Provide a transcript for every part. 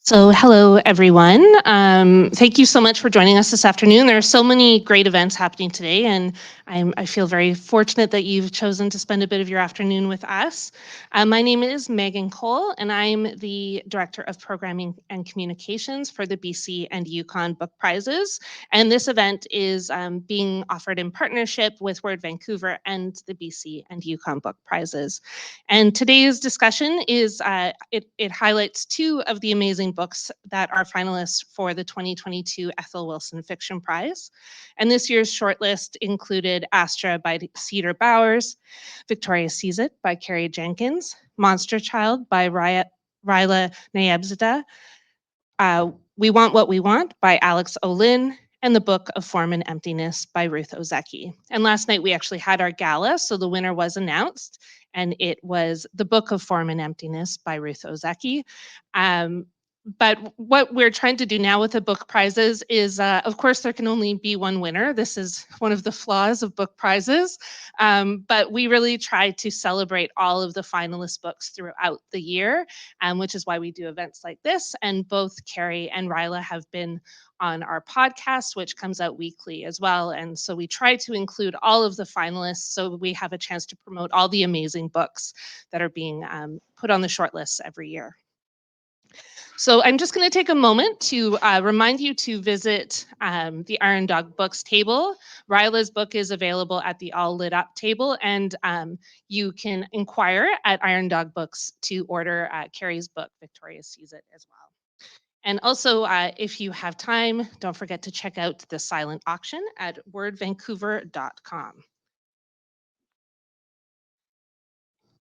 So, hello everyone. Thank you so much for joining us this afternoon. There are so many great events happening today, and I feel very fortunate that you've chosen to spend a bit of your afternoon with us. My name is Megan Cole, and I'm the Director of Programming and Communications for the BC and Yukon Book Prizes. And this event is being offered in partnership with Word Vancouver and the BC and Yukon Book Prizes. And today's discussion is it highlights two of the amazing books that are finalists for the 2022 Ethel Wilson Fiction Prize. And this year's shortlist included Astra by Cedar Bowers, Victoria Sees It by Carrie Jenkins, Monster Child by Rahela Nayebzadah, We Want What We Want by Alex Olin, and The Book of Form and Emptiness by Ruth Ozeki. And last night we actually had our gala, so the winner was announced, and it was The Book of Form and Emptiness by Ruth Ozeki. But what we're trying to do now with the book prizes is, of course, there can only be one winner. This is one of the flaws of book prizes. But we really try to celebrate all of the finalist books throughout the year, which is why we do events like this. And both Carrie and Rahela have been on our podcast, which comes out weekly as well. And so we try to include all of the finalists so we have a chance to promote all the amazing books that are being put on the short lists every year. So I'm just going to take a moment to remind you to visit the Iron Dog Books table. Ryla's book is available at the All Lit Up table, and you can inquire at Iron Dog Books to order Carrie's book, Victoria Sees It, as well. And also, if you have time, don't forget to check out the silent auction at wordvancouver.com.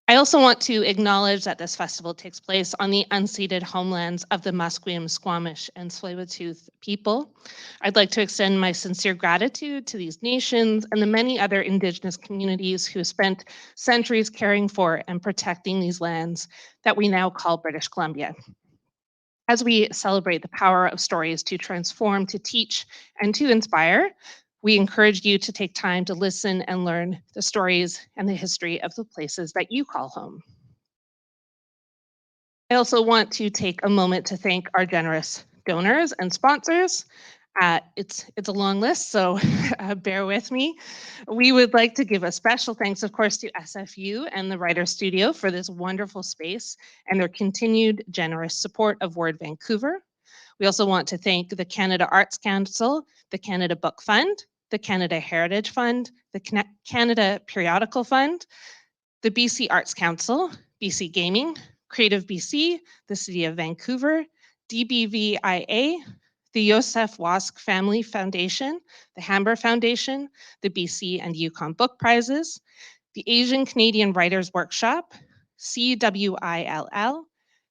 I also want to acknowledge that this festival takes place on the unceded homelands of the Musqueam, Squamish, and Tsleil-Waututh people. I'd like to extend my sincere gratitude to these nations and the many other Indigenous communities who spent centuries caring for and protecting these lands that we now call British Columbia. As we celebrate the power of stories to transform, to teach, and to inspire, we encourage you to take time to listen and learn the stories and the history of the places that you call home. I also want to take a moment to thank our generous donors and sponsors. It's a long list, so bear with me. We would like to give a special thanks, of course, to SFU and the Writer Studio for this wonderful space and their continued generous support of Word Vancouver. We also want to thank the Canada Arts Council, the Canada Book Fund, the Canada Heritage Fund, the Canada Periodical Fund, the BC Arts Council, BC Gaming, Creative BC, the City of Vancouver, DBVIA, the Josef Wask Family Foundation, the Harbour Foundation, the BC and Yukon Book Prizes, the Asian Canadian Writers Workshop, CWILL,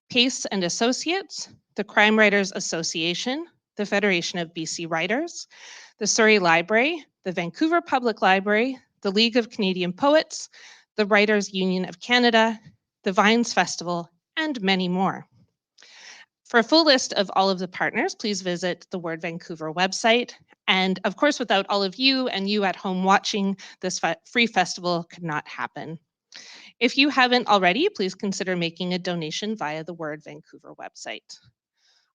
Pace and Associates, the Crime Writers Association, the Federation of BC Writers, the Surrey Library, the Vancouver Public Library, the League of Canadian Poets, the Writers Union of Canada, the Vines Festival, and many more. For a full list of all of the partners, please visit the Word Vancouver website. And of course, without all of you and you at home watching, this free festival could not happen. If you haven't already, please consider making a donation via the Word Vancouver website.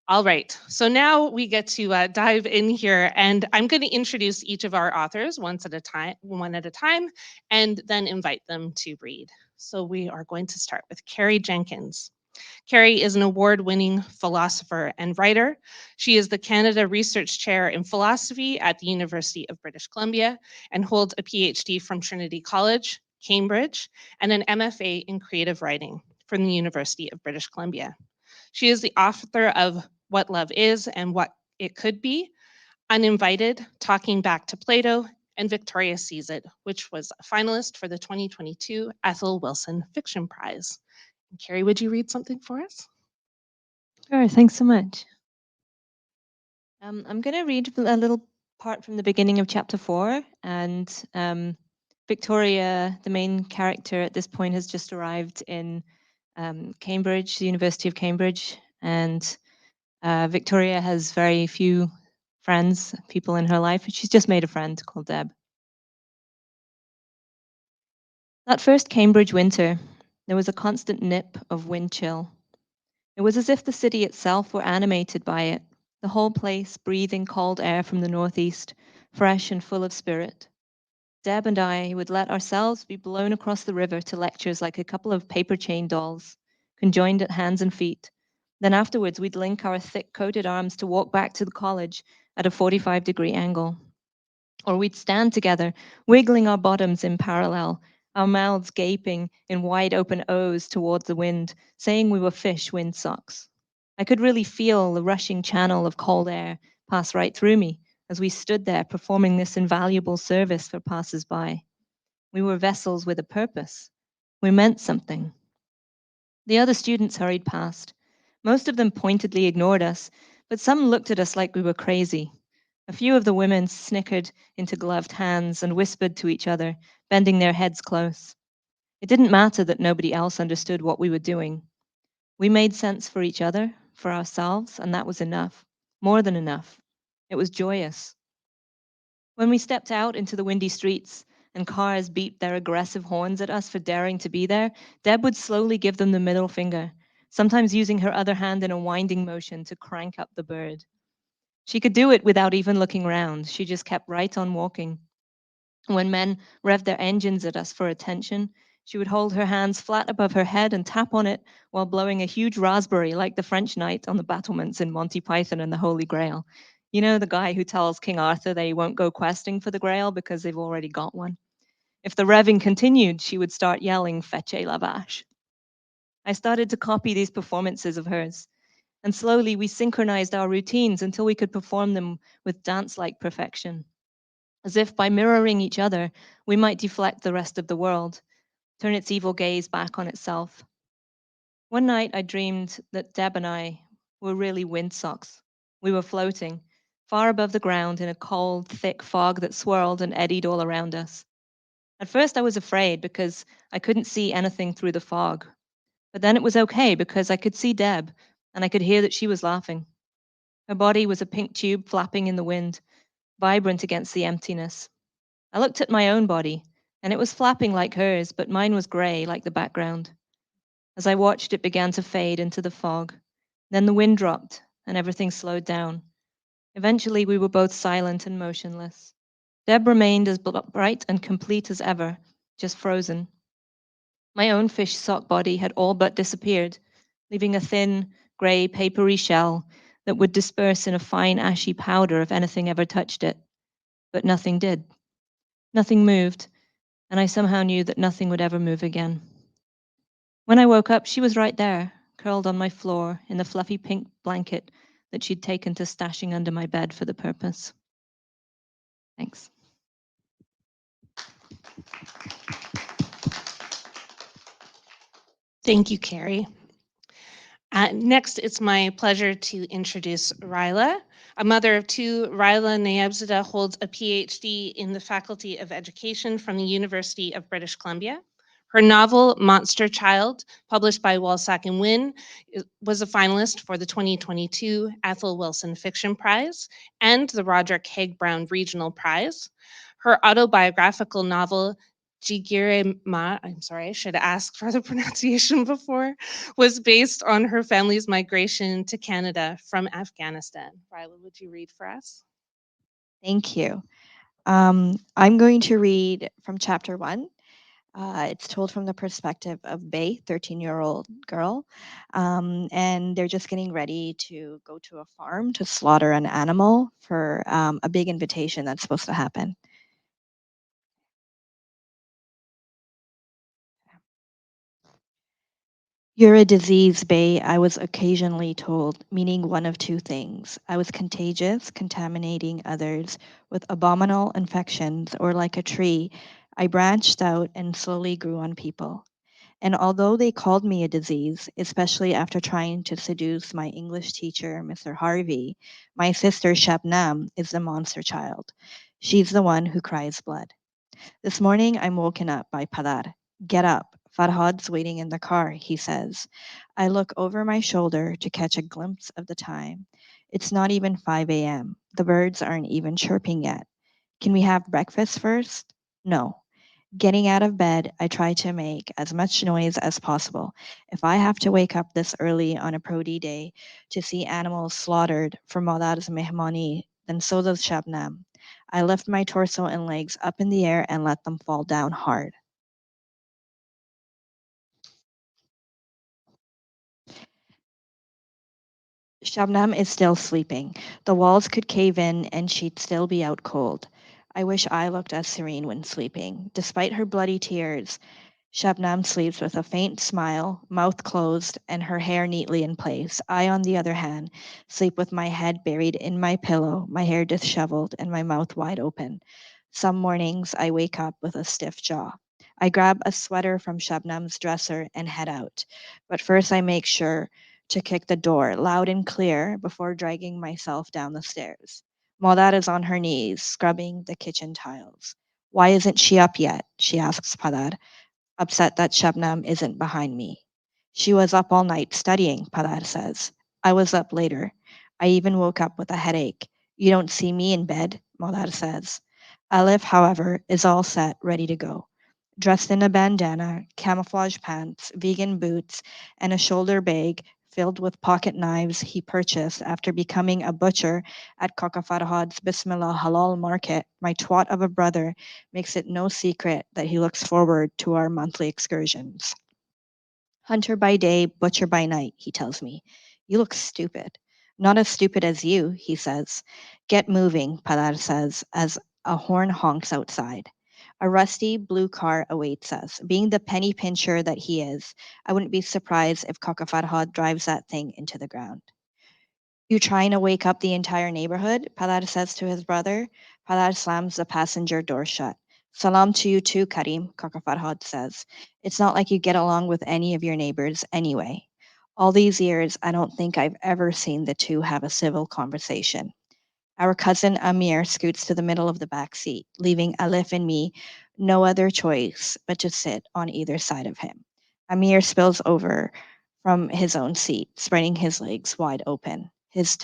All right, so now we get to dive in here, and I'm going to introduce each of our authors one at a time, and then invite them to read. So we are going to start with Carrie Jenkins. Carrie is an award-winning philosopher and writer. She is the Canada Research Chair in Philosophy at the University of British Columbia and holds a PhD from Trinity College, Cambridge, and an MFA in Creative Writing from the University of British Columbia. She is the author of What Love Is and What It Could Be, Uninvited, Talking Back to Plato, and Victoria Sees It, which was a finalist for the 2022 Ethel Wilson Fiction Prize. Carrie, would you read something for us? Sure, thanks so much. I'm going to read a little part from the beginning of chapter 4, and Victoria, the main character at this point, has just arrived in Cambridge, the University of Cambridge, and Victoria has very few friends, people in her life. She's just made a friend called Deb. That first Cambridge winter, there was a constant nip of wind chill. It was as if the city itself were animated by it, the whole place breathing cold air from the northeast, fresh and full of spirit. Deb and I would let ourselves be blown across the river to lectures like a couple of paper chain dolls, conjoined at hands and feet. Then afterwards, we'd link our thick coated arms to walk back to the college at a 45-degree angle. Or we'd stand together, wiggling our bottoms in parallel, our mouths gaping in wide open O's towards the wind, saying we were fish wind socks. I could really feel the rushing channel of cold air pass right through me as we stood there performing this invaluable service for passers-by. We were vessels with a purpose. We meant something. The other students hurried past. Most of them pointedly ignored us, but some looked at us like we were crazy. A few of the women snickered into gloved hands and whispered to each other, bending their heads close. It didn't matter that nobody else understood what we were doing. We made sense for each other, for ourselves, and that was enough. More than enough. It was joyous. When we stepped out into the windy streets and cars beeped their aggressive horns at us for daring to be there, Deb would slowly give them the middle finger, sometimes using her other hand in a winding motion to crank up the bird. She could do it without even looking round. She just kept right on walking. When men revved their engines at us for attention, she would hold her hands flat above her head and tap on it while blowing a huge raspberry like the French knight on the battlements in Monty Python and the Holy Grail. You know, the guy who tells King Arthur they won't go questing for the Grail because they've already got one. If the revving continued, she would start yelling, Fetche Lavash. I started to copy these performances of hers, and slowly we synchronized our routines until we could perform them with dance like perfection. As if by mirroring each other, we might deflect the rest of the world, turn its evil gaze back on itself. One night I dreamed that Deb and I were really windsocks. We were floating, far above the ground in a cold, thick fog that swirled and eddied all around us. At first I was afraid because I couldn't see anything through the fog. But then it was okay because I could see Deb and I could hear that she was laughing. Her body was a pink tube flapping in the wind, vibrant against the emptiness. I looked at my own body, and it was flapping like hers, but mine was gray like the background. As I watched, it began to fade into the fog. Then the wind dropped, and everything slowed down. Eventually, we were both silent and motionless. Deb remained as bright and complete as ever, just frozen. My own fish sock body had all but disappeared, leaving a thin, gray, papery shell that would disperse in a fine, ashy powder if anything ever touched it. But nothing did. Nothing moved, and I somehow knew that nothing would ever move again. When I woke up, she was right there, curled on my floor in the fluffy pink blanket that she'd taken to stashing under my bed for the purpose. Thanks. Thank you, Carrie. Next, it's my pleasure to introduce Rahela. A mother of two, Rahela Nayebzadah holds a PhD in the Faculty of Education from the University of British Columbia. Her novel, Monster Child, published by Wolsak and Wynn, was a finalist for the 2022 Ethel Wilson Fiction Prize and the Roderick Haig Brown Regional Prize. Her autobiographical novel, Jigire Ma, I'm sorry, I should ask for the pronunciation before, was based on her family's migration to Canada from Afghanistan. Rahela, would you read for us? Thank you. I'm going to read from chapter 1. It's told from the perspective of Bay, 13-year-old girl, and they're just getting ready to go to a farm to slaughter an animal for a big invitation that's supposed to happen. You're a disease, Bay, I was occasionally told, meaning one of two things. I was contagious, contaminating others with abominable infections, or like a tree, I branched out and slowly grew on people. And although they called me a disease, especially after trying to seduce my English teacher, Mr. Harvey, my sister Shabnam is the monster child. She's the one who cries blood. This morning I'm woken up by Padar. Get up. Farhad's waiting in the car, he says. I look over my shoulder to catch a glimpse of the time. It's not even 5 a.m. The birds aren't even chirping yet. Can we have breakfast first? No. Getting out of bed, I try to make as much noise as possible. If I have to wake up this early on a Prodi day to see animals slaughtered for Madar's mehmani, then so does Shabnam. I lift my torso and legs up in the air and let them fall down hard. Shabnam is still sleeping. The walls could cave in and she'd still be out cold. I wish I looked as serene when sleeping. Despite her bloody tears, Shabnam sleeps with a faint smile, mouth closed, and her hair neatly in place. I, on the other hand, sleep with my head buried in my pillow, my hair disheveled, and my mouth wide open. Some mornings I wake up with a stiff jaw. I grab a sweater from Shabnam's dresser and head out. But first I make sure to kick the door loud and clear before dragging myself down the stairs. Maudad is on her knees, scrubbing the kitchen tiles. Why isn't she up yet? She asks Padar, upset that Shabnam isn't behind me. She was up all night studying, Padar says. I was up later. I even woke up with a headache. You don't see me in bed, Maudad says. Alif, however, is all set, ready to go. Dressed in a bandana, camouflage pants, vegan boots, and a shoulder bag filled with pocket knives he purchased after becoming a butcher at Kaka Farhad's Bismillah Halal market, my twat of a brother makes it no secret that he looks forward to our monthly excursions. Hunter by day, butcher by night, he tells me. You look stupid. Not as stupid as you, he says. Get moving, Padar says, as a horn honks outside. A rusty blue car awaits us. Being the penny pincher that he is, I wouldn't be surprised if Kaka Farhad drives that thing into the ground. You trying to wake up the entire neighborhood? Padar says to his brother. Padar slams the passenger door shut. Salam to you too, Karim, Kaka Farhad says. It's not like you get along with any of your neighbors anyway. All these years, I don't think I've ever seen the two have a civil conversation. Our cousin Amir scoots to the middle of the back seat, leaving Alif and me no other choice but to sit on either side of him. Amir spills over from his own seat, spreading his legs wide open. His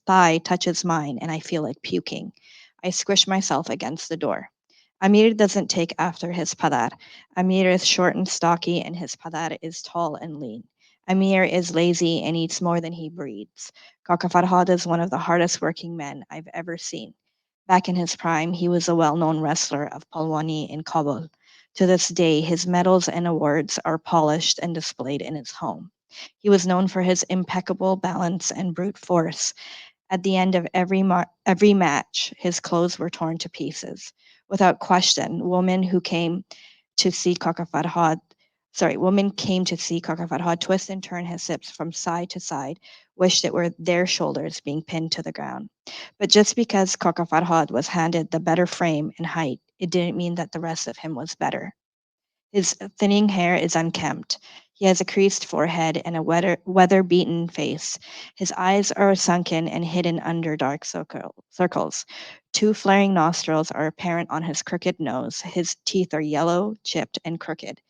thigh touches mine, and I feel like puking. I squish myself against the door. Amir doesn't take after his padar. Amir is short and stocky, and his padar is tall and lean. Amir is lazy and eats more than he breathes. Kaka Farhad is one of the hardest working men I've ever seen. Back in his prime, he was a well-known wrestler of Palwani in Kabul. To this day, his medals and awards are polished and displayed in his home. He was known for his impeccable balance and brute force. At the end of every match, his clothes were torn to pieces. Without question, women came to see Kaka Farhad twist and turn his hips from side to side, wished it were their shoulders being pinned to the ground. But just because Kaka Farhad was handed the better frame and height, it didn't mean that the rest of him was better. His thinning hair is unkempt. He has a creased forehead and a weather-beaten face. His eyes are sunken and hidden under dark circles. Two flaring nostrils are apparent on his crooked nose. His teeth are yellow, chipped, and crooked,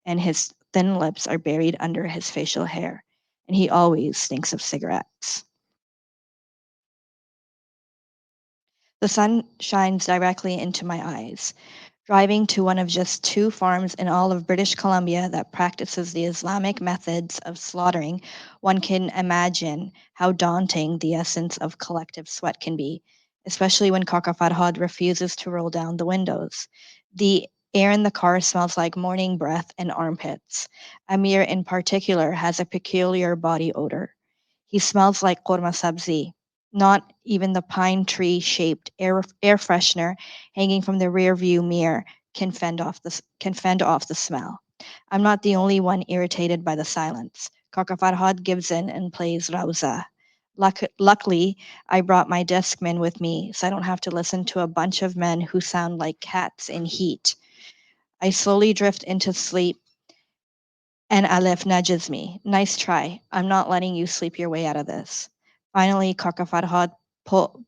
and his thin lips are buried under his facial hair. And he always stinks of cigarettes. The sun shines directly into my eyes. Driving to one of just 2 farms in all of British Columbia that practices the Islamic methods of slaughtering, one can imagine how daunting the essence of collective sweat can be, especially when Kaka Farhad refuses to roll down the windows. The air in the car smells like morning breath and armpits. Amir, in particular, has a peculiar body odor. He smells like korma sabzi. Not even the pine tree shaped air freshener hanging from the rear view mirror can fend off the smell. I'm not the only one irritated by the silence. Kaka Farhad gives in and plays Rauza. Luckily, I brought my Discman with me, so I don't have to listen to a bunch of men who sound like cats in heat. I slowly drift into sleep, and Alef nudges me. Nice try. I'm not letting you sleep your way out of this. Finally, Kaka Farhad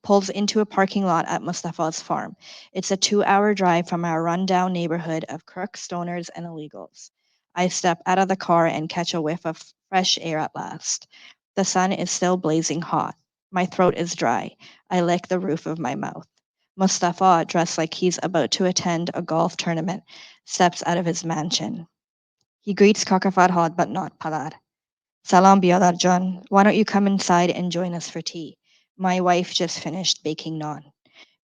pulls into a parking lot at Mustafa's farm. It's a 2-hour drive from our rundown neighborhood of crooks, stoners, and illegals. I step out of the car and catch a whiff of fresh air at last. The sun is still blazing hot. My throat is dry. I lick the roof of my mouth. Mustafa, dressed like he's about to attend a golf tournament, steps out of his mansion. He greets Kakafadhod but not Padar. Salam Biadar John, why don't you come inside and join us for tea? My wife just finished baking naan.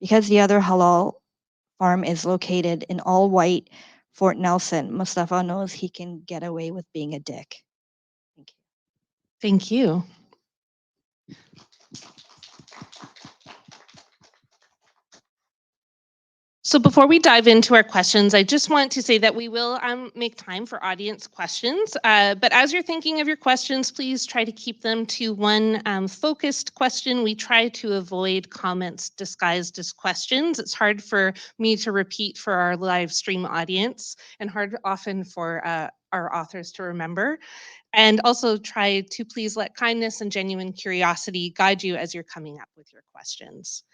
Because the other halal farm is located in all white Fort Nelson, Mustafa knows he can get away with being a dick. Thank you. Thank you. So before we dive into our questions, I just want to say that we will make time for audience questions. But as you're thinking of your questions, please try to keep them to one focused question. We try to avoid comments disguised as questions. It's hard for me to repeat for our live stream audience and hard often for our authors to remember. And also try to please let kindness and genuine curiosity guide you as you're coming up with your questions.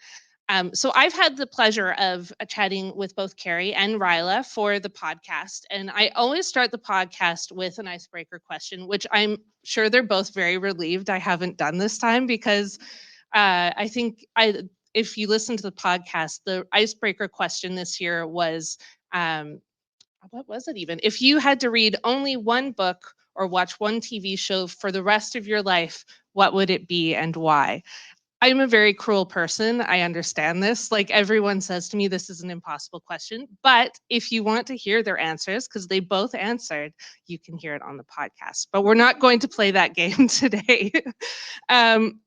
So I've had the pleasure of chatting with both Carrie and Rahela for the podcast, and I always start the podcast with an icebreaker question, which I'm sure they're both very relieved I haven't done this time because I think if you listen to the podcast, the icebreaker question this year was, what was it even? If you had to read only one book or watch one TV show for the rest of your life, what would it be and why? I'm a very cruel person. I understand this. Like everyone says to me, this is an impossible question. But if you want to hear their answers, because they both answered, you can hear it on the podcast. But we're not going to play that game today. um,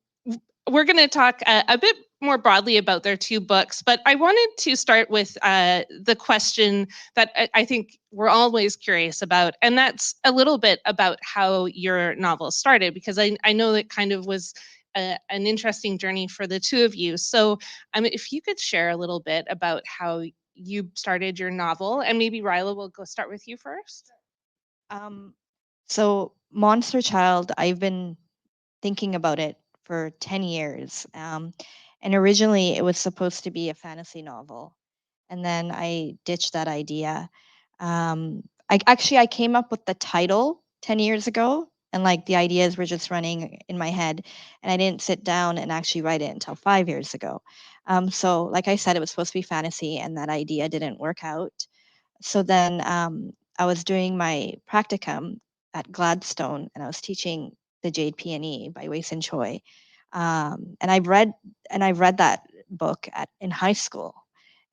we're going to talk a bit more broadly about their two books, but I wanted to start with the question that I think we're always curious about, and that's a little bit about how your novel started, because I know that kind of was an interesting journey for the two of you. So if you could share a little bit about how you started your novel, and maybe Rahela, will go start with you first. So Monster Child, I've been thinking about it for 10 years. And originally it was supposed to be a fantasy novel. And then I ditched that idea. I came up with the title 10 years ago, and like the ideas were just running in my head, and I didn't sit down and actually write it until 5 years ago. So like I said, it was supposed to be fantasy, and that idea didn't work out. So then I was doing my practicum at Gladstone, and I was teaching the Jade Peony by Wei Sin Choi. And I read that book in high school,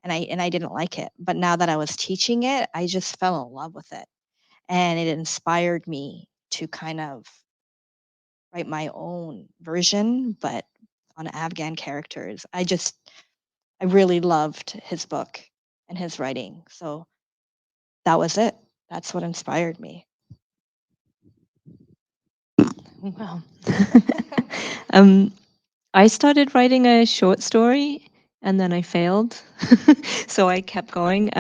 and I didn't like it. But now that I was teaching it, I just fell in love with it, and it inspired me to kind of write my own version, but on Afghan characters. I really loved his book and his writing. So that was it. That's what inspired me. Wow. I started writing a short story and then I failed. So I kept going.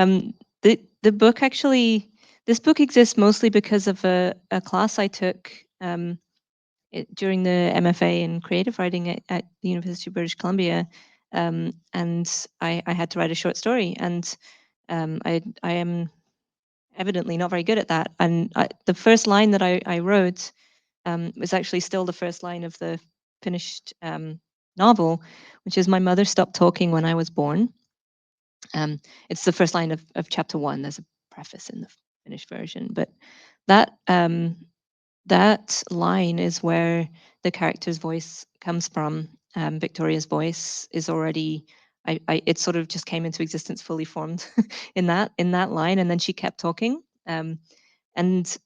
The book actually, this book exists mostly because of a class I took during the MFA in creative writing at the University of British Columbia. And I had to write a short story, and I am evidently not very good at that. And the first line that I wrote was actually still the first line of the finished novel, which is, "My mother stopped talking when I was born." It's the first line of chapter 1. There's a preface in the finished version, but that that line is where the character's voice comes from. Victoria's voice is already, it sort of just came into existence fully formed in that line, and then she kept talking. And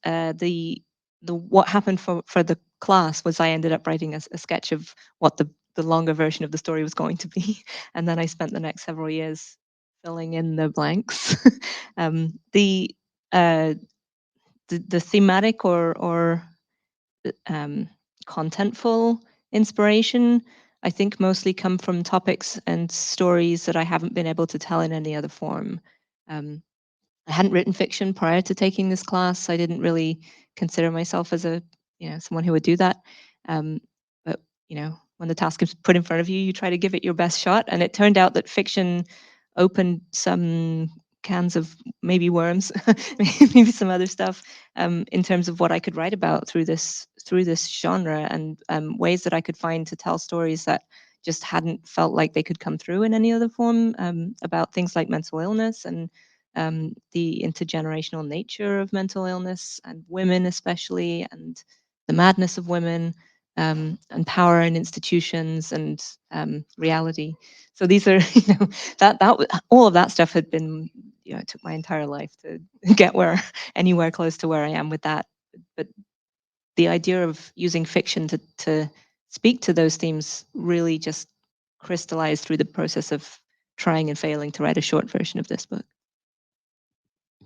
the what happened for the class was I ended up writing a sketch of what the longer version of the story was going to be, and then I spent the next several years filling in the blanks. The the thematic or contentful inspiration, I think, mostly come from topics and stories that I haven't been able to tell in any other form. I hadn't written fiction prior to taking this class. I didn't really consider myself as someone who would do that. But when the task is put in front of you, you try to give it your best shot. And it turned out that fiction opened some cans of maybe worms, maybe some other stuff, in terms of what I could write about through this genre, and ways that I could find to tell stories that just hadn't felt like they could come through in any other form, about things like mental illness and the intergenerational nature of mental illness and women especially, and the madness of women, and power and institutions and reality. So these are, all of that stuff had been, it took my entire life to get anywhere close to where I am with that. But the idea of using fiction to speak to those themes really just crystallized through the process of trying and failing to write a short version of this book.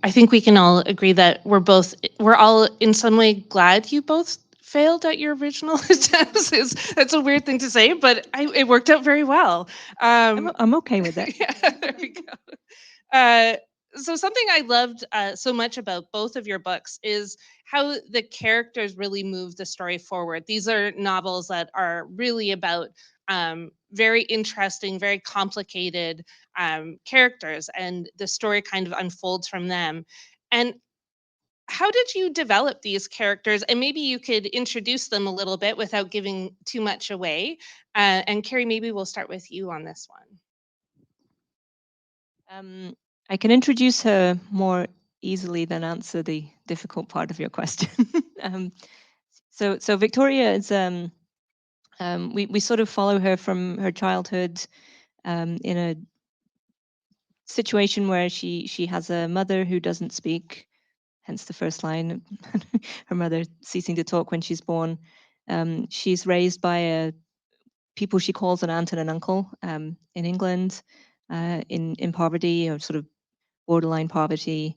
I think we can all agree that we're all in some way glad you both failed at your original attempts. That's a weird thing to say, but it worked out very well. I'm okay with it. Yeah, there we go. So something I loved so much about both of your books is how the characters really move the story forward. These are novels that are really about very interesting, very complicated characters, and the story kind of unfolds from them. And how did you develop these characters? And maybe you could introduce them a little bit without giving too much away. And Carrie, maybe we'll start with you on this one. I can introduce her more easily than answer the difficult part of your question. So Victoria is we sort of follow her from her childhood in a situation where she has a mother who doesn't speak, hence the first line, her mother ceasing to talk when she's born. She's raised by people she calls an aunt and an uncle in England, in poverty, or sort of borderline poverty,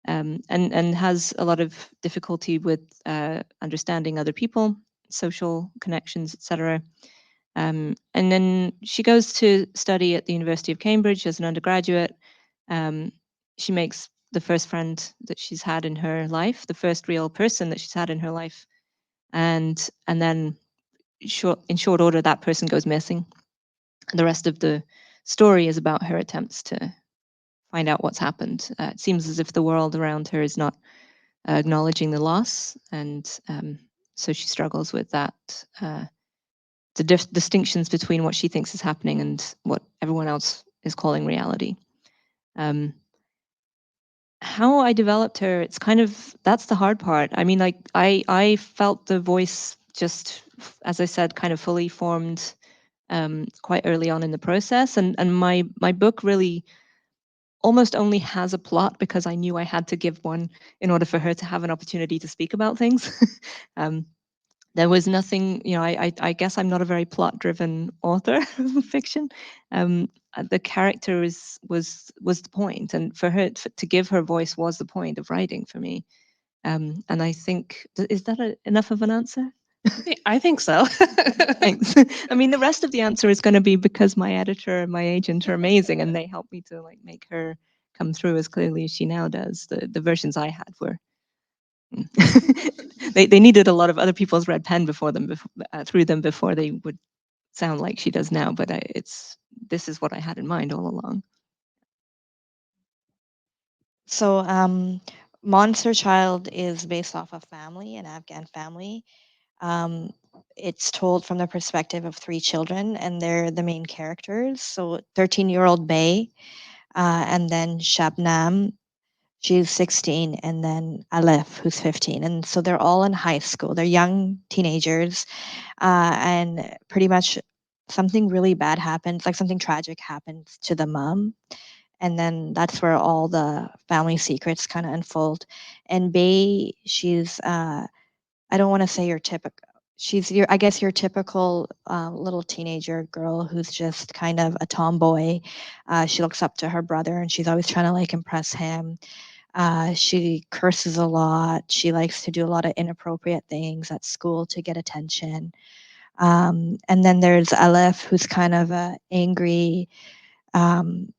and has a lot of difficulty with understanding other people, social connections, etc. And then she goes to study at the University of Cambridge as an undergraduate. She makes the first friend that she's had in her life, the first real person that she's had in her life, and then in short order, that person goes missing. And the rest of the story is about her attempts to find out what's happened. It seems as if the world around her is not acknowledging the loss, and so she struggles with that. The distinctions between what she thinks is happening and what everyone else is calling reality. How I developed her, it's kind of, that's the hard part. I mean, like I felt the voice just, as I said, kind of fully formed quite early on in the process, and my book really almost only has a plot because I knew I had to give one in order for her to have an opportunity to speak about things. There was nothing, I guess I'm not a very plot-driven author of fiction. The character was the point, and for her to give her voice was the point of writing for me. And I think, is that enough of an answer? I think so. Thanks. I mean, the rest of the answer is going to be because my editor and my agent are amazing, and they helped me to make her come through as clearly as she now does. The versions I had were they needed a lot of other people's red pen through them before they would sound like she does now. But this is what I had in mind all along. So, Monster Child is based off a family, an Afghan family. It's told from the perspective of 3 children, and they're the main characters. So, 13-year-old Bay, and then Shabnam, she's 16, and then Aleph, who's 15. And so they're all in high school. They're young teenagers, and pretty much something really bad happens, like something tragic happens to the mom. And then that's where all the family secrets kind of unfold. And Bay, she's, I don't want to say your typical, I guess your typical little teenager girl who's just kind of a tomboy. She looks up to her brother and she's always trying to like impress him. She curses a lot. She likes to do a lot of inappropriate things at school to get attention. And then there's Aleph, who's kind of a angry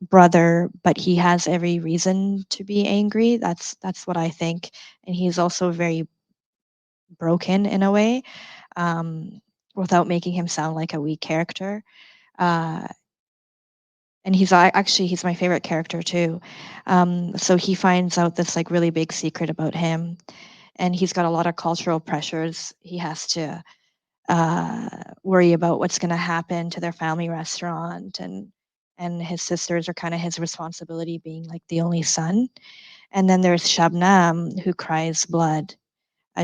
brother, but he has every reason to be angry. That's what I think. And he's also very broken in a way, without making him sound like a weak character. And he's my favorite character too. So he finds out this like really big secret about him, and he's got a lot of cultural pressures. He has to worry about what's going to happen to their family restaurant, and and his sisters are kind of his responsibility, being like the only son. And then there's Shabnam, who cries blood.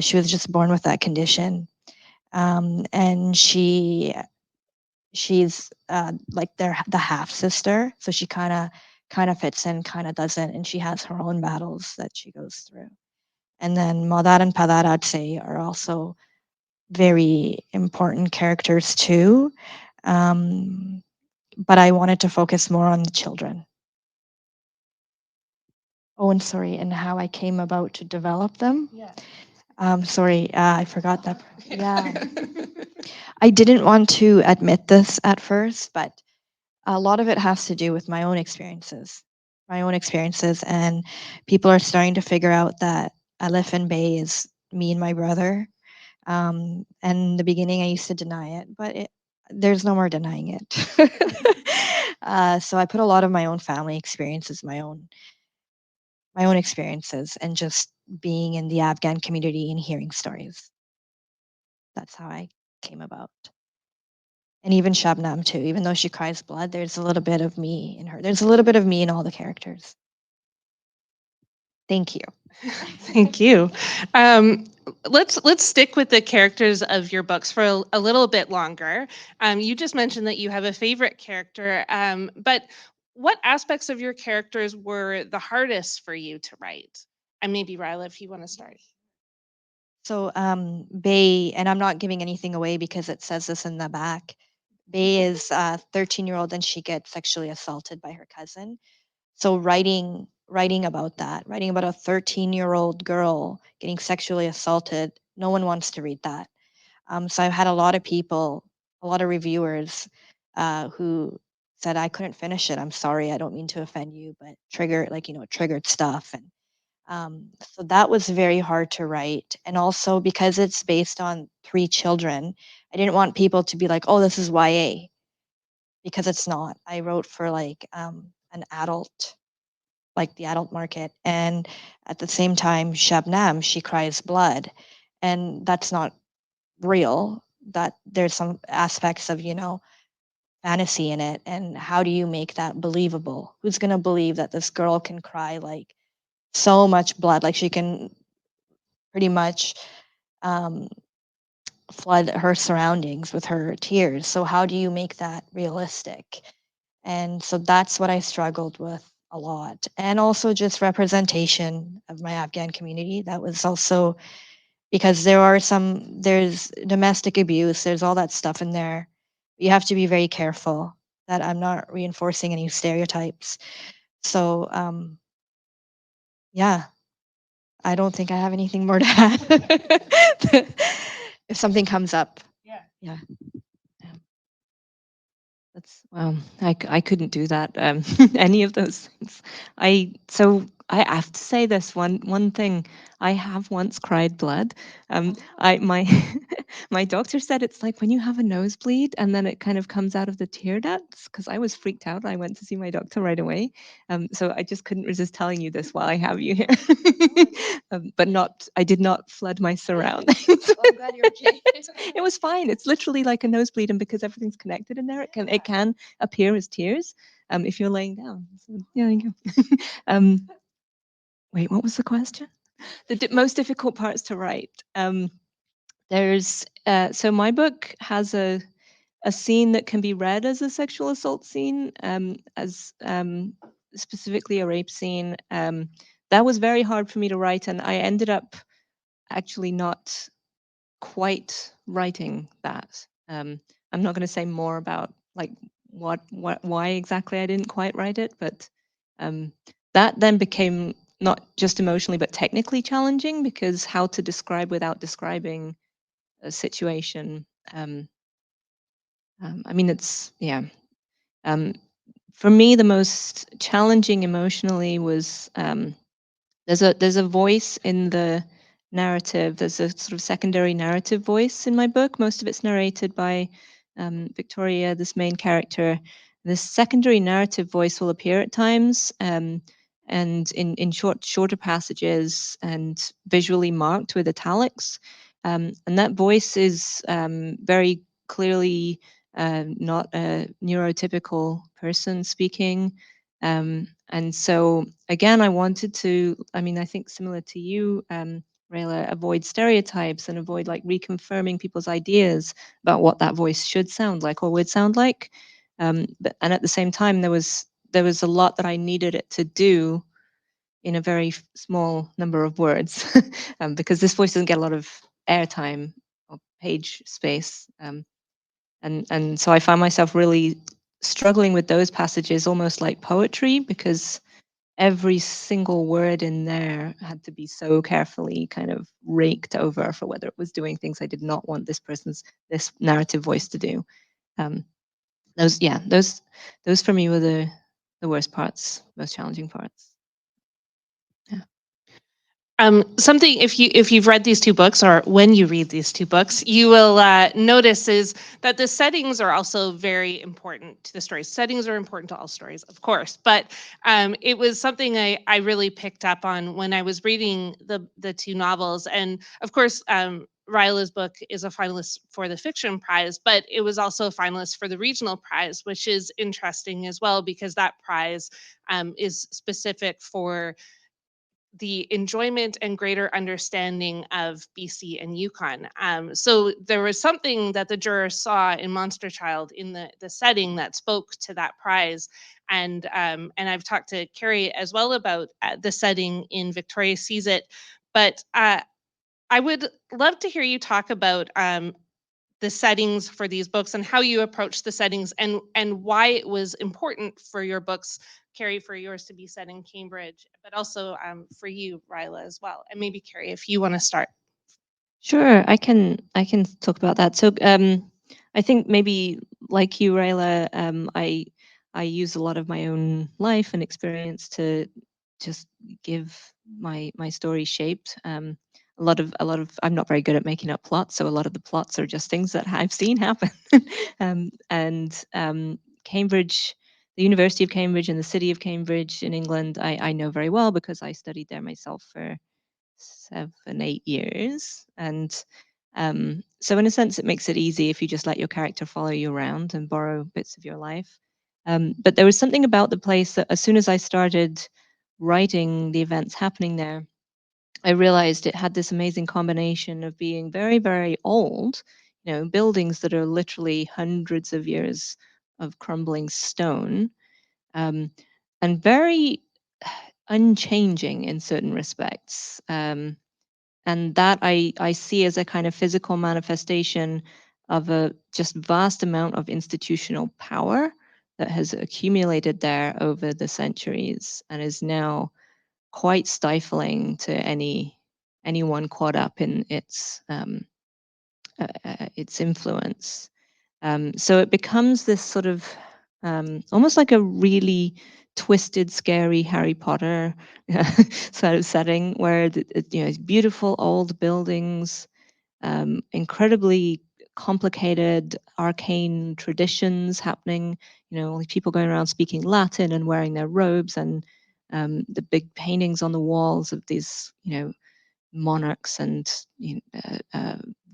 She was just born with that condition, and she's like the half sister, so she kind of fits in, kind of doesn't, and she has her own battles that she goes through. And then Madar and Padar, I'd say, are also very important characters too. But I wanted to focus more on the children. Oh, and sorry, and how I came about to develop them. Yeah. Sorry, I forgot that. Yeah. I didn't want to admit this at first, but a lot of it has to do with my own experiences. And people are starting to figure out that Aleph and Bay is me and my brother. And in the beginning, I used to deny it, but there's no more denying it. So I put a lot of my own family experiences, my own experiences, and just being in the Afghan community and hearing stories. That's how I came about. And even Shabnam too, even though she cries blood, there's a little bit of me in her. There's a little bit of me in all the characters. Thank you. Thank you. Let's stick with the characters of your books for a little bit longer. You just mentioned that you have a favorite character, but what aspects of your characters were the hardest for you to write? And maybe Rahela, if you want to start. So Bay, and I'm not giving anything away because it says this in the back. Bay is a 13-year-old and she gets sexually assaulted by her cousin. So writing about that, writing about a 13-year-old girl getting sexually assaulted, no one wants to read that. So I've had a lot of people, a lot of reviewers who said, I couldn't finish it. I'm sorry, I don't mean to offend you, but triggered stuff. And so that was very hard to write. And also because it's based on 3 children, I didn't want people to be like, oh, this is YA, because it's not. I wrote for like an adult, like the adult market. And at the same time, Shabnam, she cries blood. And that's not real. That there's some aspects of, fantasy in it. And how do you make that believable? Who's going to believe that this girl can cry like so much blood? Like she can pretty much um, flood her surroundings with her tears. So how do you make that realistic? And so that's what I struggled with a lot. And also just representation of my Afghan community. That was also because there's domestic abuse, there's all that stuff in there. You have to be very careful that I'm not reinforcing any stereotypes. So yeah, I don't think I have anything more to add. If something comes up. Yeah. Yeah. That's I couldn't do that. Any of those things. I have to say this one thing. I have once cried blood. I my my doctor said it's like when you have a nosebleed and then it kind of comes out of the tear ducts. Because I was freaked out. I went to see my doctor right away. So I just couldn't resist telling you this while I have you here. I did not flood my surroundings. I'm glad you're okay. It was fine. It's literally like a nosebleed, and because everything's connected in there, it can appear as tears if you're laying down. So, yeah, there you go. Wait, what was the question? The most difficult parts to write. There's so my book has a scene that can be read as a sexual assault scene, as specifically a rape scene. That was very hard for me to write, and I ended up actually not quite writing that. I'm not going to say more about like why exactly I didn't quite write it, but that then became not just emotionally but technically challenging, because how to describe without describing a situation. I mean, it's yeah. For me, the most challenging emotionally was there's a voice in the narrative. There's a sort of secondary narrative voice in my book. Most of it's narrated by Victoria, this main character. This secondary narrative voice will appear at times, and in shorter passages and visually marked with italics. And that voice is very clearly not a neurotypical person speaking. And so again, I wanted to, I mean, I think similar to you, Rahela, avoid stereotypes and avoid like reconfirming people's ideas about what that voice should sound like or would sound like. And at the same time, there was a lot that I needed it to do in a very small number of words, because this voice doesn't get a lot of airtime or page space. And so I found myself really struggling with those passages, almost like poetry, because every single word in there had to be so carefully kind of raked over for whether it was doing things I did not want this narrative voice to do. Those for me were the worst parts, most challenging parts. Yeah. Something, if you've read these two books, or when you read these two books, you will notice is that the settings are also very important to the stories. Settings are important to all stories, of course, but it was something I really picked up on when I was reading the two novels. And of course, Rahela's book is a finalist for the fiction prize, but it was also a finalist for the regional prize, which is interesting as well, because that prize is specific for the enjoyment and greater understanding of BC and Yukon. So there was something that the jurors saw in Monster Child in the setting that spoke to that prize. And I've talked to Carrie as well about the setting in Victoria Sees It. But I would love to hear you talk about the settings for these books and how you approach the settings, and why it was important for your books, Carrie, for yours to be set in Cambridge, but also for you, Rahela, as well. And maybe Carrie, if you want to start. Sure, I can talk about that. So I think maybe like you, Rahela, I use a lot of my own life and experience to just give my story shaped. A lot of I'm not very good at making up plots, so a lot of the plots are just things that I've seen happen. And Cambridge, the University of Cambridge and the city of Cambridge in England, I know very well because I studied there myself for 7, 8 years. And so in a sense, it makes it easy if you just let your character follow you around and borrow bits of your life. But there was something about the place that as soon as I started writing the events happening there, I realized it had this amazing combination of being very, very old, buildings that are literally hundreds of years of crumbling stone, um, and very unchanging in certain respects. And that I see as a kind of physical manifestation of a just vast amount of institutional power that has accumulated there over the centuries and is now quite stifling to anyone caught up in its influence. So it becomes this sort of almost like a really twisted, scary Harry Potter sort of setting where it's beautiful old buildings, incredibly complicated, arcane traditions happening. Like people going around speaking Latin and wearing their robes, and the big paintings on the walls of these, monarchs and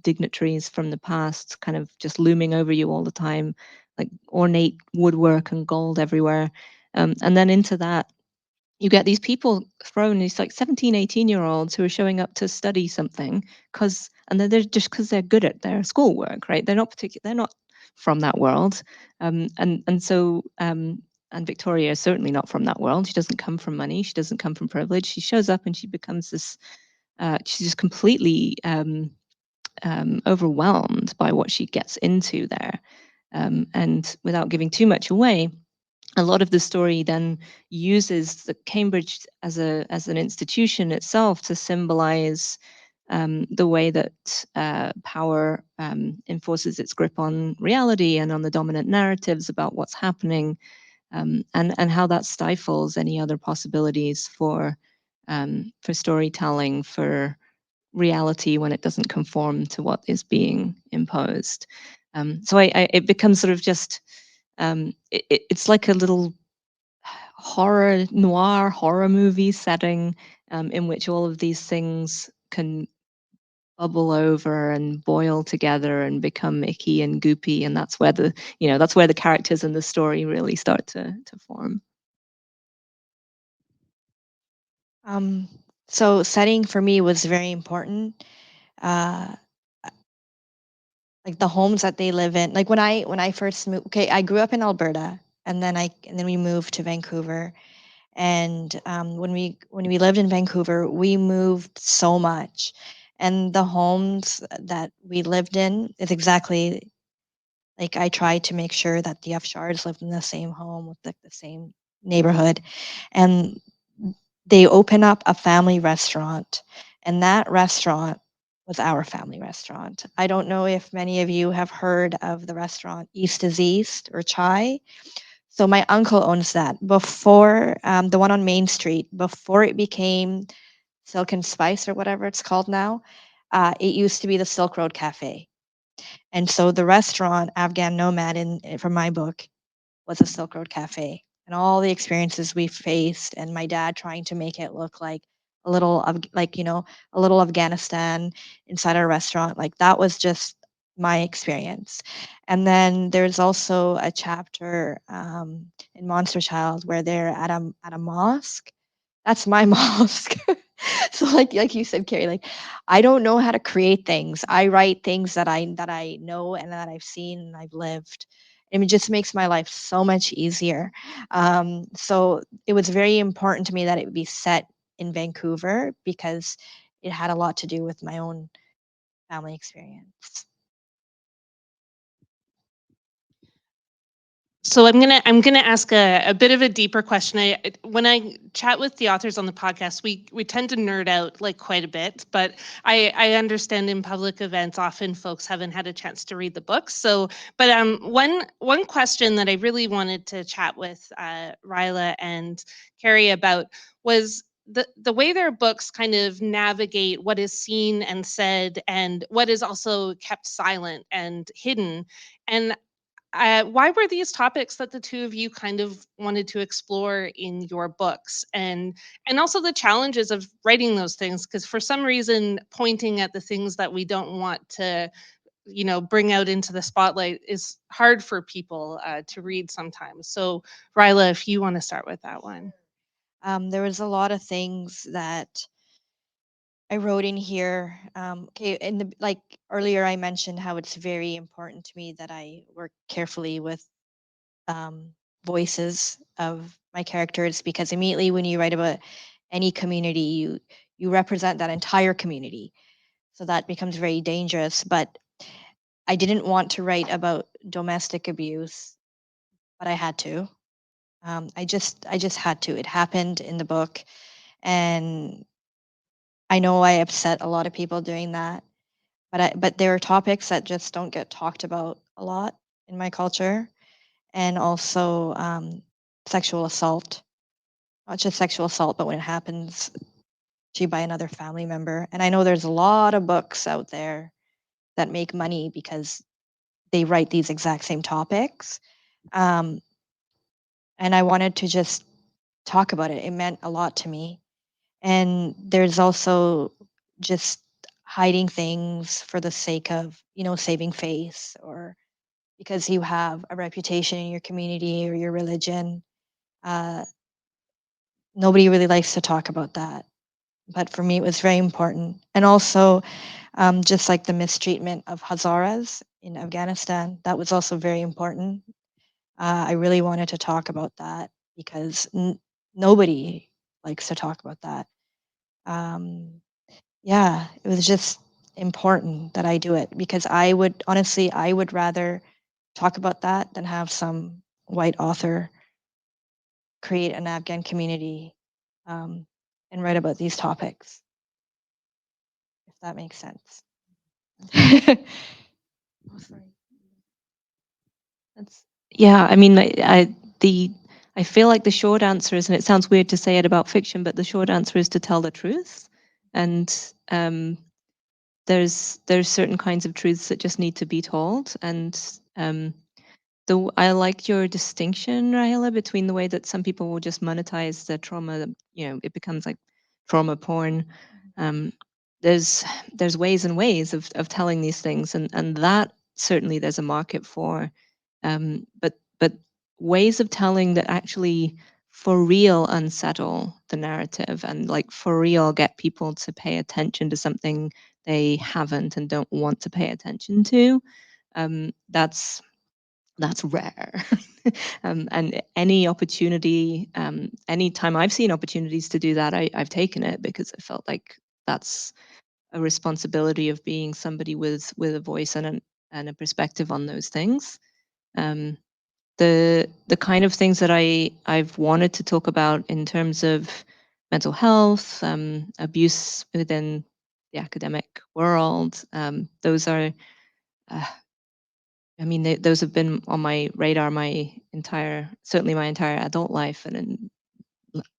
dignitaries from the past kind of just looming over you all the time, like ornate woodwork and gold everywhere. And then into that, you get these people thrown, these like 17, 18-year-olds who are showing up to study something and they're just because they're good at their schoolwork, right? They're not from that world. And Victoria is certainly not from that world. She doesn't come from money. She doesn't come from privilege. She shows up and she becomes this, she's just completely overwhelmed by what she gets into there. And without giving too much away, a lot of the story then uses the Cambridge as an institution itself to symbolize the way that power enforces its grip on reality and on the dominant narratives about what's happening, and how that stifles any other possibilities for storytelling, for reality when it doesn't conform to what is being imposed. So it becomes sort of just it's like a little horror movie setting in which all of these things can bubble over and boil together and become icky and goopy, and that's where the characters in the story really start to form. So setting for me was very important. Like the homes that they live in. Like when I first moved, okay, I grew up in Alberta, and then we moved to Vancouver. And when we lived in Vancouver, we moved so much, and the homes that we lived in is exactly like I tried to make sure that the Shards lived in the same home with like the same neighborhood, and they open up a family restaurant, and that restaurant was our family restaurant. I don't know if many of you have heard of the restaurant East is East or Chai. So my uncle owns that. Before the one on Main Street, before it became Silk and Spice or whatever it's called now, it used to be the Silk Road Cafe. And so the restaurant Afghan Nomad from my book was a Silk Road Cafe, and all the experiences we faced, and my dad trying to make it look like a little of like a little Afghanistan inside our restaurant, like that was just my experience. And then there's also a chapter in Monster Child where they're at a mosque. That's my mosque. So like you said, Carrie, like I don't know how to create things. I write things that I know and that I've seen and I've lived. And it just makes my life so much easier. So it was very important to me that it be set in Vancouver because it had a lot to do with my own family experience. So I'm gonna ask a bit of a deeper question. When I chat with the authors on the podcast, we tend to nerd out like quite a bit, but I understand in public events often folks haven't had a chance to read the books. So, but one question that I really wanted to chat with Rahela and Carrie about was the way their books kind of navigate what is seen and said and what is also kept silent and hidden. And why were these topics that the two of you kind of wanted to explore in your books, and also the challenges of writing those things? Because for some reason, pointing at the things that we don't want to, bring out into the spotlight is hard for people to read sometimes. So, Ryla, if you want to start with that one. There was a lot of things that I wrote in here. Okay, in the like earlier, I mentioned how it's very important to me that I work carefully with voices of my characters, because immediately when you write about any community, you represent that entire community, so that becomes very dangerous. But I didn't want to write about domestic abuse, but I had to. I just had to. It happened in the book, and I know I upset a lot of people doing that. But there are topics that just don't get talked about a lot in my culture, and also sexual assault. Not just sexual assault, but when it happens to you by another family member. And I know there's a lot of books out there that make money because they write these exact same topics. Um, and I wanted to just talk about it. It meant a lot to me. And there's also just hiding things for the sake of, saving face, or because you have a reputation in your community or your religion. Uh, Nobody really likes to talk about that. But for me, it was very important. And also, just like the mistreatment of Hazaras in Afghanistan, that was also very important. I really wanted to talk about that because nobody likes to talk about that. Yeah, it was just important that I do it, because I would rather talk about that than have some white author create an Afghan community um, and write about these topics, if that makes sense. Oh, sorry. Yeah, I mean, I feel like the short answer is, and it sounds weird to say it about fiction, but the short answer is to tell the truth. And there's certain kinds of truths that just need to be told. And I like your distinction, Rahela, between the way that some people will just monetize the trauma. It becomes like trauma porn. there's ways and ways of telling these things, and that certainly there's a market for, but ways of telling that actually for real unsettle the narrative and like for real get people to pay attention to something they haven't and don't want to pay attention to. That's rare. And any opportunity, any time I've seen opportunities to do that, I've taken it because I felt like that's a responsibility of being somebody with a voice and a perspective on those things. The kind of things that I've wanted to talk about in terms of mental health, abuse within the academic world, those are, I mean, those have been on my radar certainly my entire adult life, and in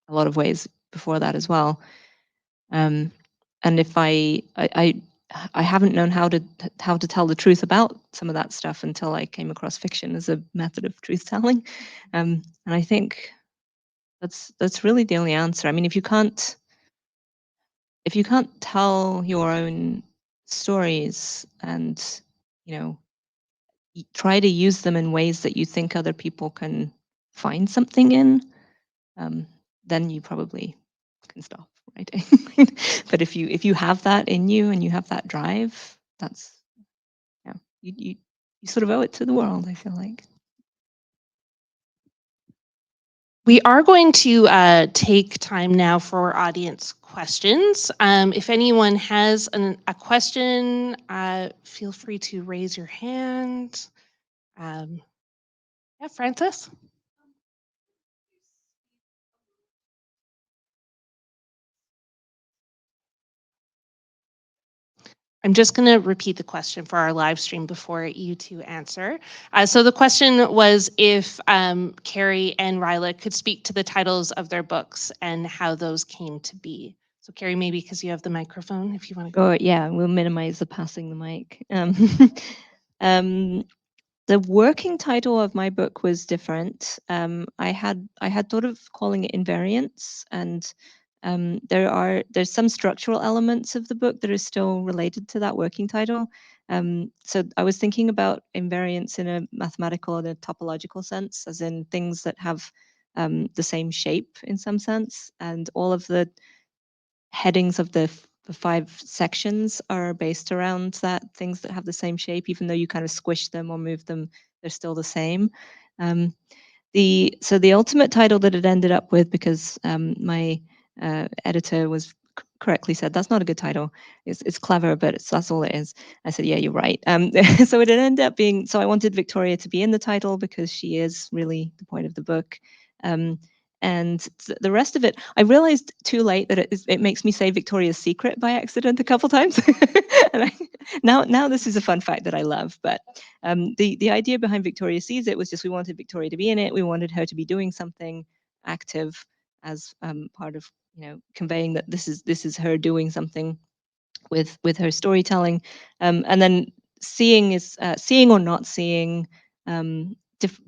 a lot of ways before that as well. And if I haven't known how to tell the truth about some of that stuff until I came across fiction as a method of truth telling. And I think that's really the only answer. I mean, if you can't tell your own stories and, you know, try to use them in ways that you think other people can find something in, then you probably can stop writing. But if you have that in you and you have that drive, that's, yeah, you sort of owe it to the world, I feel like. We are going to take time now for audience questions. If anyone has a question, feel free to raise your hand. Yeah, Francis? I'm just going to repeat the question for our live stream before you two answer. So the question was if Carrie and Rahela could speak to the titles of their books and how those came to be. So Carrie, maybe because you have the microphone, if you want to go. Or yeah, we'll minimize the passing the mic. The working title of my book was different. I had thought of calling it Invariants, and there's some structural elements of the book that are still related to that working title. So I was thinking about invariants in a mathematical and a topological sense, as in things that have the same shape in some sense, and all of the headings of the 5 sections are based around that, things that have the same shape, even though you kind of squish them or move them, they're still the same. So the ultimate title that it ended up with, because my editor was correctly said, that's not a good title. It's clever, but that's all it is. I said, yeah, you're right. So it ended up being, so I wanted Victoria to be in the title because she is really the point of the book. And the rest of it, I realized too late that it makes me say Victoria's Secret by accident a couple times. And now this is a fun fact that I love. But the idea behind Victoria Sees It was just we wanted Victoria to be in it. We wanted her to be doing something active as part of, you know, conveying that this is her doing something with her storytelling. And then seeing is seeing or not seeing.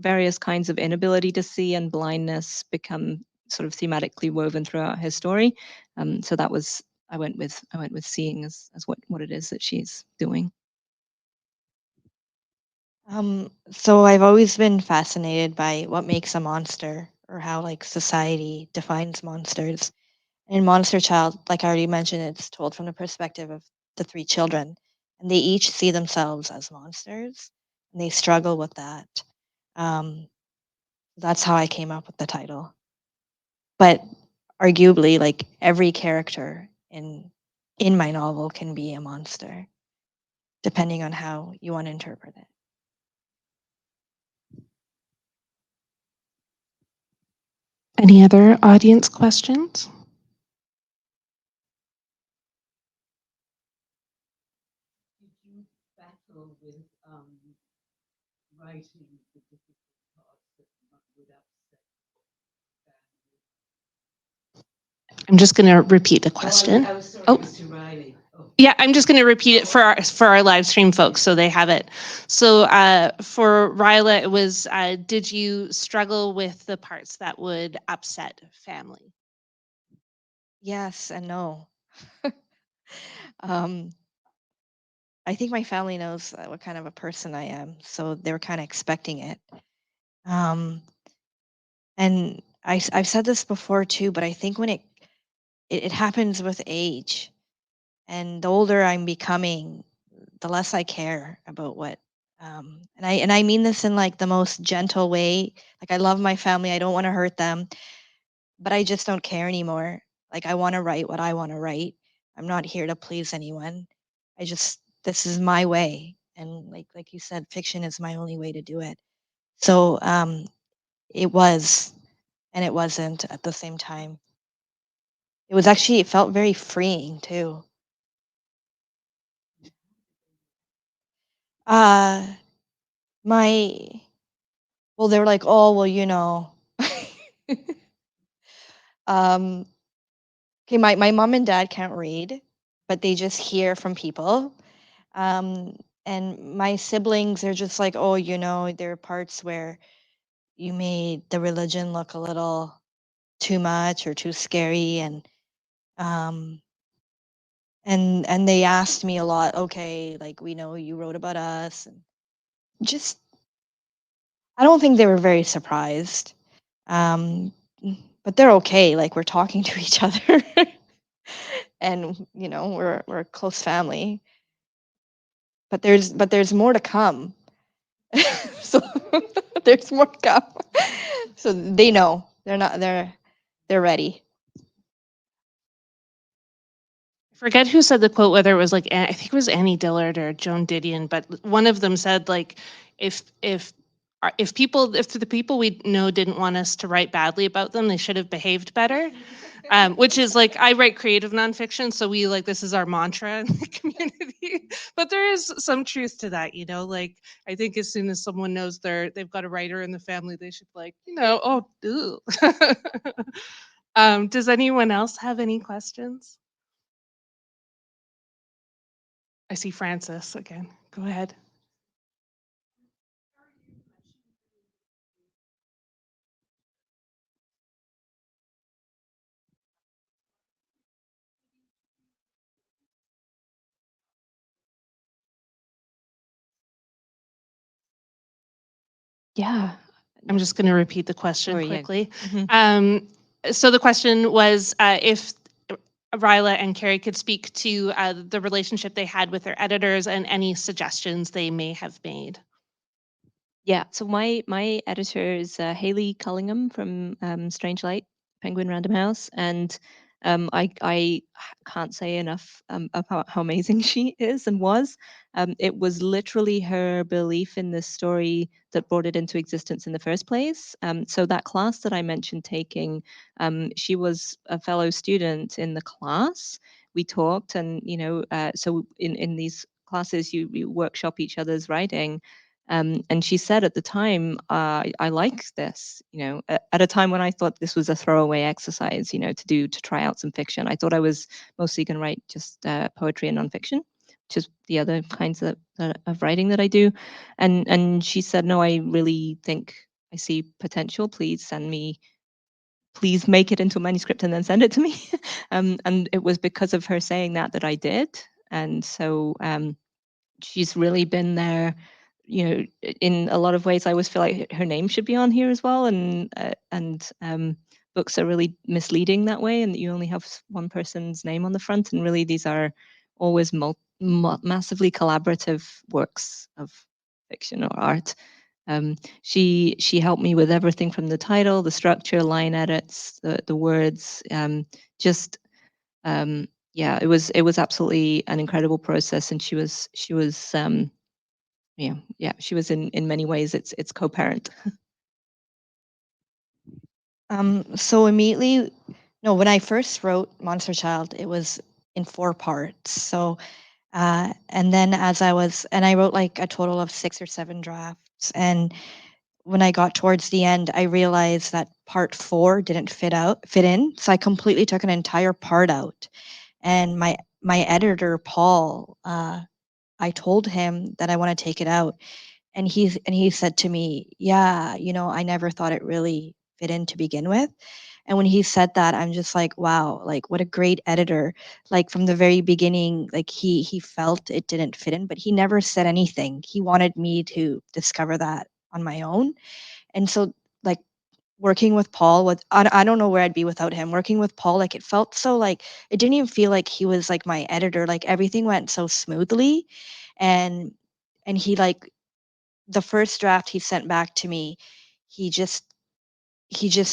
Various kinds of inability to see and blindness become sort of thematically woven throughout her story. So that was, I went with seeing as what it is that she's doing. So I've always been fascinated by what makes a monster, or how like society defines monsters. In Monster Child, like I already mentioned, it's told from the perspective of the 3 children, and they each see themselves as monsters, and they struggle with that. That's how I came up with the title. But arguably, like every character in my novel can be a monster, depending on how you want to interpret it. Any other audience questions? Did you battle with writing the difficult parts that would upset family? I'm just going to repeat the question. I was sorry, Mr. Riley. Yeah, I'm just going to repeat it for our live stream folks so they have it. So for Rahela, it was, did you struggle with the parts that would upset family? Yes and no. um, I think my family knows what kind of a person I am, so they were kind of expecting it. And I've said this before too, but I think when it happens with age, and the older I'm becoming, the less I care about what. And I mean this in like the most gentle way. Like, I love my family, I don't want to hurt them, but I just don't care anymore. Like, I want to write what I want to write. I'm not here to please anyone. This is my way, and like you said, fiction is my only way to do it. So it was, and it wasn't at the same time. It felt very freeing too. Uh, my, well, they were like, oh, well, um, okay, my mom and dad can't read, but they just hear from people. And my siblings are just like, oh, there are parts where you made the religion look a little too much or too scary, um, and they asked me a lot, okay, like, we know you wrote about us, and just, I don't think they were very surprised. Um, but they're okay. Like, we're talking to each other, and we're a close family. But there's more to come. So there's more to come. So they know they're ready. I forget who said the quote, whether it was like, I think it was Annie Dillard or Joan Didion, but one of them said, like, if the people we know didn't want us to write badly about them, they should have behaved better. Which is like, I write creative nonfiction, so this is our mantra in the community. But there is some truth to that, like, I think as soon as someone knows they've got a writer in the family, they should oh, ew. Does anyone else have any questions? I see Francis again. Go ahead. Yeah. I'm just going to repeat the question Sorry, yeah. quickly. Mhm. So the question was, if Rahela and Carrie could speak to the relationship they had with their editors and any suggestions they may have made. Yeah, so my editor is Hayley Cullingham from Strange Light, Penguin Random House, and I can't say enough about how amazing she is and was. It was literally her belief in this story that brought it into existence in the first place. So that class that I mentioned taking, she was a fellow student in the class. We talked, and so in these classes, you workshop each other's writing. And she said at the time, I like this, at a time when I thought this was a throwaway exercise, to try out some fiction. I thought I was mostly going to write just poetry and nonfiction, which is the other kinds of writing that I do. And she said, no, I really think I see potential. Please make it into a manuscript and then send it to me. And it was because of her saying that I did. And so she's really been there, in a lot of ways. I always feel like her name should be on here as well, and books are really misleading that way, and that you only have one person's name on the front, and really these are always massively collaborative works of fiction or art. She helped me with everything from the title, the structure, line edits, the words, just yeah, it was absolutely an incredible process, and she was she was in many ways it's co-parent. So immediately, no, when I first wrote Monster Child, it was in 4 parts. So, and then I wrote like a total of 6 or 7 drafts. And when I got towards the end, I realized that part 4 didn't fit in. So I completely took an entire part out. And my editor, Paul, I told him that I want to take it out. And he said to me, yeah, I never thought it really fit in to begin with. And when he said that, I'm just like, wow, like what a great editor. Like from the very beginning, like he felt it didn't fit in, but he never said anything. He wanted me to discover that on my own. And so like working with Paul with I don't know where I'd be without him. Working with Paul, like it felt so like it didn't even feel like he was like my editor. Like everything went so smoothly. And he like the first draft he sent back to me, he just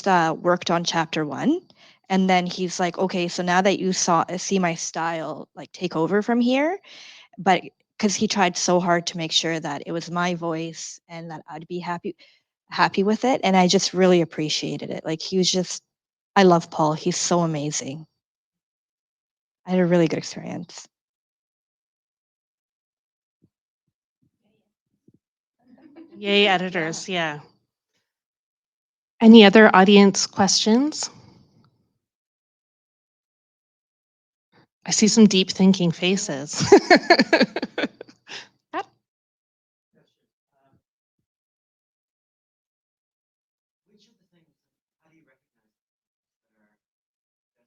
worked on chapter 1, and then he's like, okay, so now that you see my style like take over from here, but because he tried so hard to make sure that it was my voice and that I'd be happy with it, and I just really appreciated it. Like he was just, I love Paul. He's so amazing. I had a really good experience. Yay, editors. Yeah. Any other audience questions? I see some deep thinking faces. Which of the things, how do you recognize that are best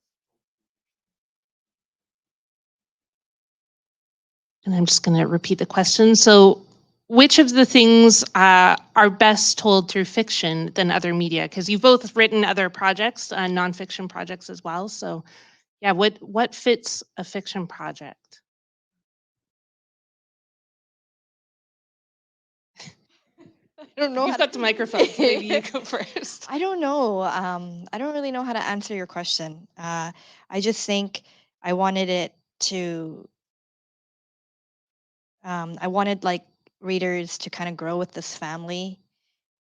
And I'm just going to repeat the question. So, which of the things are best told through fiction than other media? Because you've both written other projects, nonfiction projects as well. So, yeah, what fits a fiction project? I don't know. You've got the microphone, so maybe you go first. I don't know. I don't really know how to answer your question. I just think I wanted it to. I wanted like readers to kind of grow with this family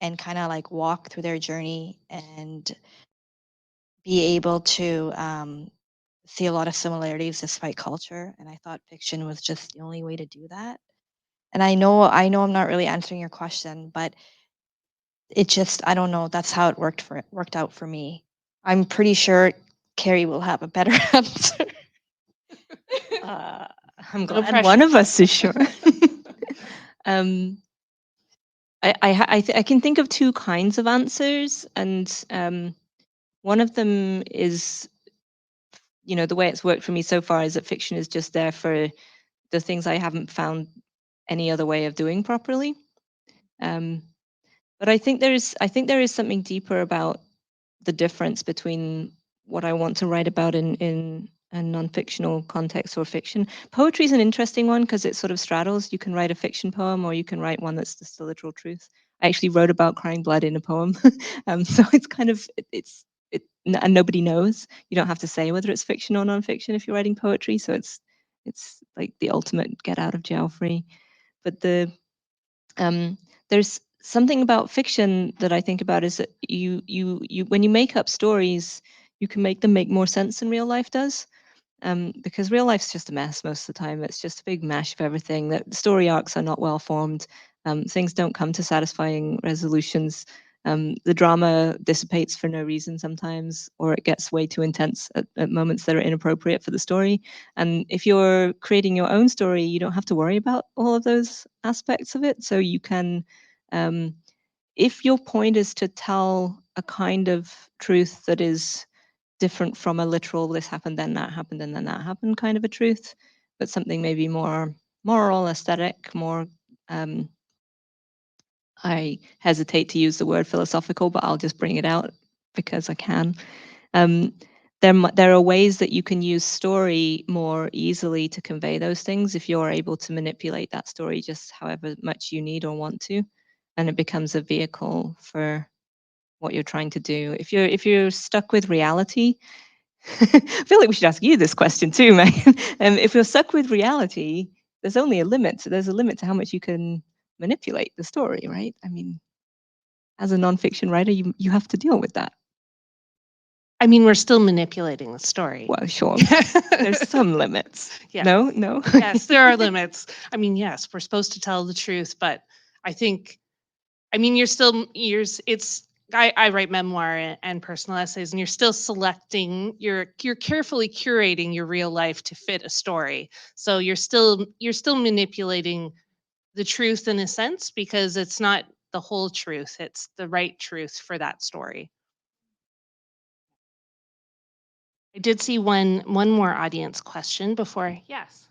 and kind of like walk through their journey and be able to see a lot of similarities despite culture. And I thought fiction was just the only way to do that. And I know I'm not really answering your question, but it just, I don't know. That's how it worked out for me. I'm pretty sure Carrie will have a better answer. I'm No glad one of pressure. us is sure. I can think of two kinds of answers, and one of them is, the way it's worked for me so far is that fiction is just there for the things I haven't found any other way of doing properly. But I think there is something deeper about the difference between what I want to write about in a non-fictional context or fiction. Poetry is an interesting one because it sort of straddles. You can write a fiction poem or you can write one that's just the literal truth. I actually wrote about crying blood in a poem, so it's kind of and nobody knows. You don't have to say whether it's fiction or non-fiction if you're writing poetry. So it's like the ultimate get out of jail free. But there's something about fiction that I think about is that you when you make up stories, you can make them make more sense than real life does. Because real life's just a mess most of the time. It's just a big mash of everything. That story arcs are not well formed. Things don't come to satisfying resolutions. The drama dissipates for no reason sometimes, or it gets way too intense at moments that are inappropriate for the story. And if you're creating your own story, you don't have to worry about all of those aspects of it. So you can, if your point is to tell a kind of truth that is different from a literal this happened, then that happened, and then that happened kind of a truth, but something maybe more moral, aesthetic, more I hesitate to use the word philosophical, but I'll just bring it out because I can. There are ways that you can use story more easily to convey those things if you're able to manipulate that story just however much you need or want to, and it becomes a vehicle for what you're trying to do. If you're stuck with reality, I feel like we should ask you this question too, Megan. If you're stuck with reality, there's only a limit. So there's a limit to how much you can manipulate the story, right? I mean, as a nonfiction writer, you have to deal with that. I mean, we're still manipulating the story. Well, sure. There's some limits. Yeah. No. Yes, there are limits. I mean, yes, we're supposed to tell the truth, but I think, I mean, I write memoir and personal essays, and you're still selecting, you're carefully curating your real life to fit a story. So you're still manipulating the truth in a sense, because it's not the whole truth, it's the right truth for that story. I did see one more audience question before. Yes.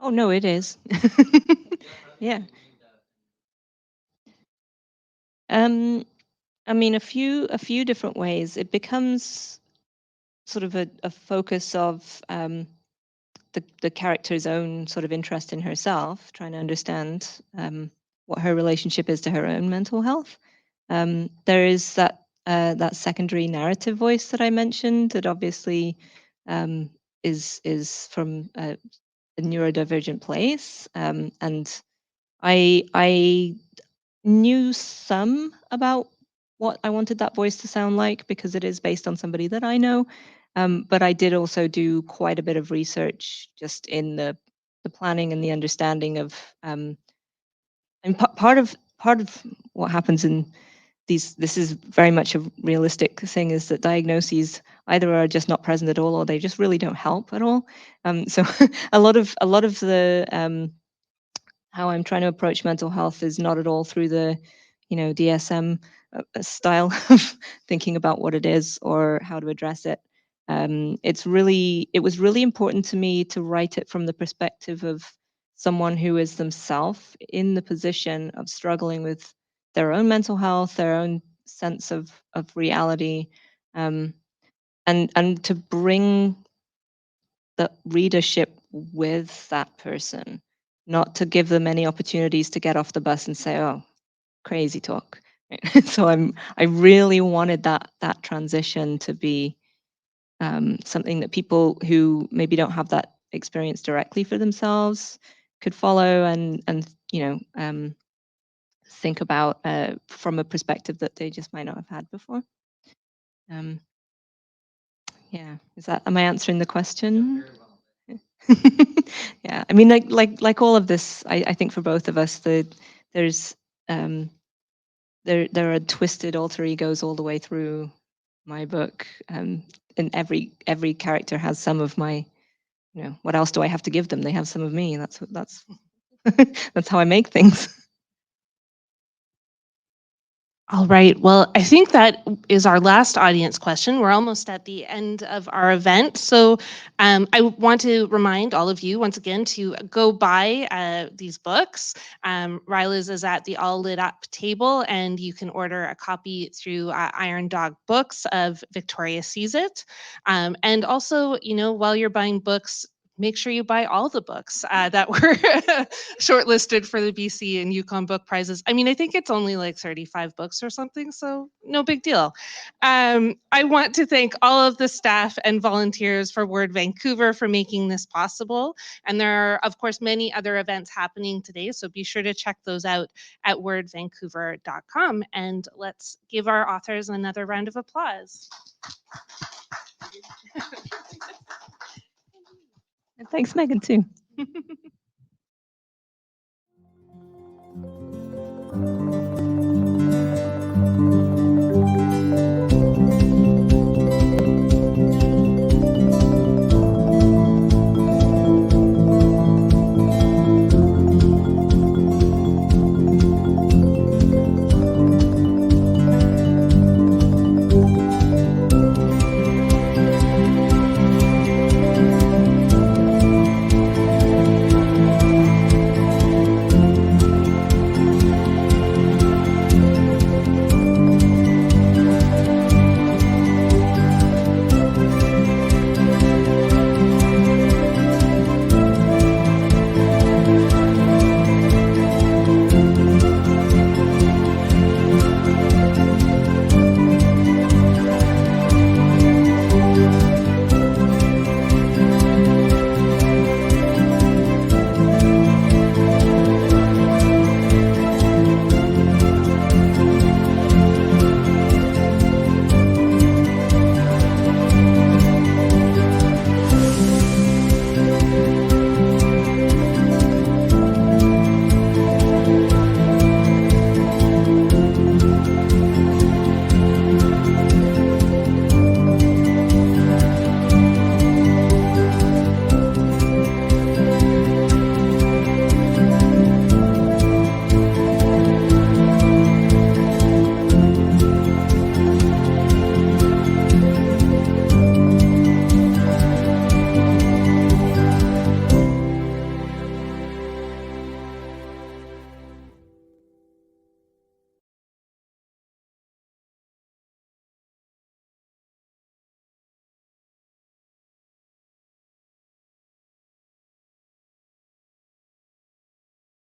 Oh no, it is. Yeah. I mean, a few different ways. It becomes sort of a focus of the character's own sort of interest in herself, trying to understand what her relationship is to her own mental health. There is that secondary narrative voice that I mentioned that obviously is from a neurodivergent place, and I knew some about what I wanted that voice to sound like because it is based on somebody that I know. But I did also do quite a bit of research just in the planning and the understanding of and part of what happens in these, this is very much a realistic thing, is that diagnoses either are just not present at all or they just really don't help at all. So a lot of the how I'm trying to approach mental health is not at all through the, DSM style of thinking about what it is or how to address it. It was really important to me to write it from the perspective of someone who is themselves in the position of struggling with their own mental health, their own sense of reality, and to bring the readership with that person, not to give them any opportunities to get off the bus and say, "Oh, crazy talk." So I really wanted that transition to be something that people who maybe don't have that experience directly for themselves could follow and think about from a perspective that they just might not have had before. Yeah, am I answering the question? Yeah, I mean, like all of this, I think for both of us, there's there are twisted alter egos all the way through my book, and every character has some of my, what else do I have to give them? They have some of me. That's that's how I make things. All right. Well, I think that is our last audience question. We're almost at the end of our event. So I want to remind all of you once again to go buy these books. Rahela's is at the All Lit Up table, and you can order a copy through Iron Dog Books of Victoria Sees It. And also, while you're buying books, make sure you buy all the books that were shortlisted for the BC and Yukon book prizes. I mean, I think it's only like 35 books or something, so no big deal. I want to thank all of the staff and volunteers for Word Vancouver for making this possible. And there are, of course, many other events happening today, so be sure to check those out at wordvancouver.com. And let's give our authors another round of applause. Thanks, Megan, too.